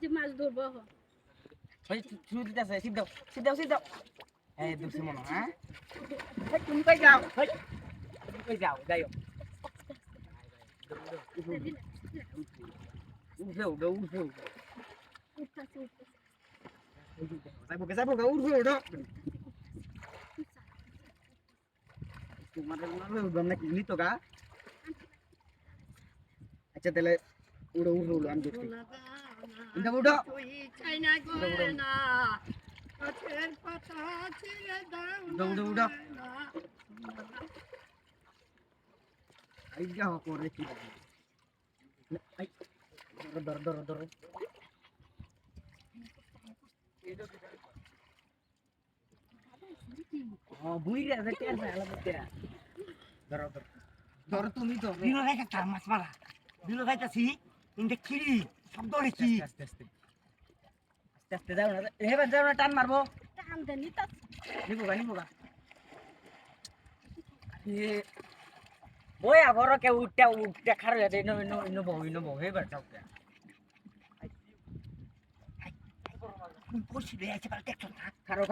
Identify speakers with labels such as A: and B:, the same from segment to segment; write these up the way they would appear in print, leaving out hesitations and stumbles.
A: মাছ ধরবো
B: ভাই শুরু দিতেছে সিদ্ধাও এই দুসি মনো হ্যাঁ ভাই তুমি কই যাও ভাই তুমি কই যাও যাইও উঠে যাইবো উঠো তোমাদের মনে উঠবাম নাকি নিতো গা আচ্ছা তাহলে উড়ো আমি দেখছি উঠো উঠো উঠো আইগা করে কি আই ধরো বুইরা যেতে আর ভালো করতে ধরো তুমি তো
C: বিলো খাইতা মাছ মারা বিলো খাইতাছি ইনতে খিরি শব্দ হইছি
B: আস্তে যাও না এবার যাও না টান মারবো
A: টান দে নিতা
B: নিবো গা এ ওই আবার কে উঠটা খারে দে নো এবার যাও
C: পড়ছি রে আছে পাল দেখছ না
B: খারো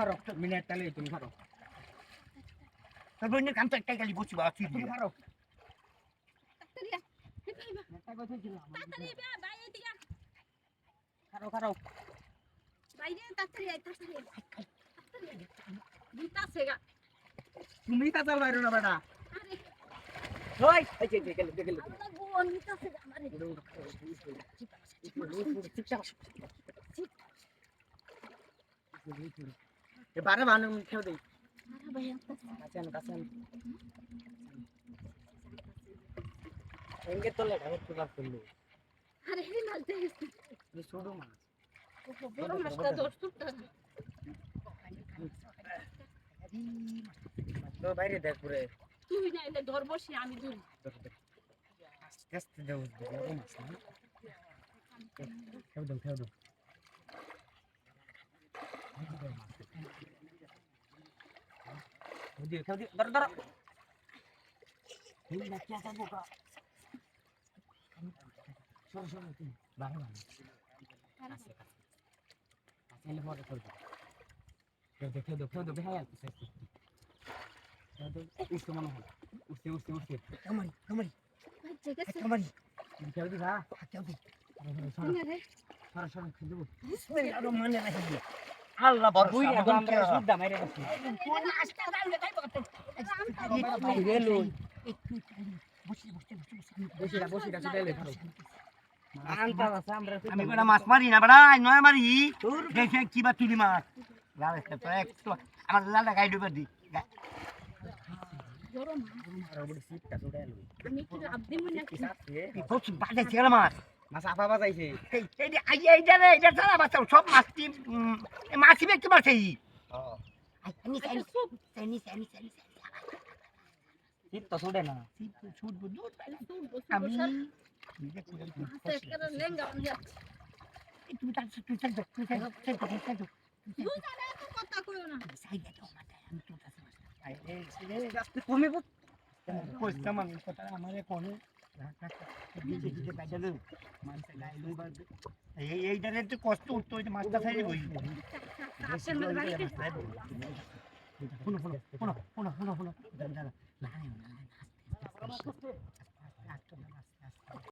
B: মিনিট টালে তুমি খারো
C: তারপর কাম তো একটাই গালি বসছি বাবা তুই
B: খারো খারো
A: বাইরে তাড়াতাড়ি নিতাছে গা
B: তুমি তাতাল বাইরে না বেটা
A: আরে
B: ওই এই যে গেল
A: আল্লাহ গো নিতাছে গা আমারে
B: এবারে মানুষ খেও দেই
A: আরে ভাই
B: কাছেন এঙ্গে তোলে ঢাক তো কাজ করলো
A: আরে হে মাছ দেখছিস
B: এই ছোট মাছ
A: বড় মাছটা দস্তুরটা
B: তো বাইরে দেখ পুরে
A: তুই না এনে ধর বসি আমি ধরি
B: আস্তে দেও বড় মাছ না খেও দাও খেও দিও ধরো
C: এই না কি আছে বোকা
B: সরো তুমি বাবা আছে এলে পরে খেও দাও বেহায়া উঠতে মনে হয় উঠতে
C: কামারি
A: ঠিক আছে
C: কামারি
B: খেও দিবা
C: কেউ দি
A: রে
B: সরো খেও দেবো
C: বিসমিল্লাহির রহমানির রহিম আল্লাহ বড়
B: বুই এখন আমরা সুদ্ধা মাইরে গেছি
C: কোন আসতে দাঁড়ালে তাই বলতে
B: বসিটা চলে খাও আনতা আছে আমরা
C: আমি বড় মাছ মারি না বড় নয় মারি দেখে কি বা তুলি মাছ লাল তো একটু আমার লাল গাই ডুবে দি
A: বড় মাছ
B: আর বড় সিটটা চলে এলো
A: আমি কি লাভ দিব নাকি
C: এই কত বাজে ছিল মাছ
B: মাছ আপা বাজাইছে
C: এইটা রে এটা ছাড়া মাছ সব মাছটি মাছি বেকে মাছ এই আমি
B: সিট তো চলে না
C: ছুটবো দূর
A: আমি
C: আমি
A: লেঙ্গা আমি যাচ্ছি
C: তুই
A: দুই জায়গা এত কথা কইও না
B: আস্তে কমে বল
C: এইটারে একটু কষ্ট উঠতো ওই মাছটা খাইলে বই
A: আসেন না বাড়িতে
C: শোনো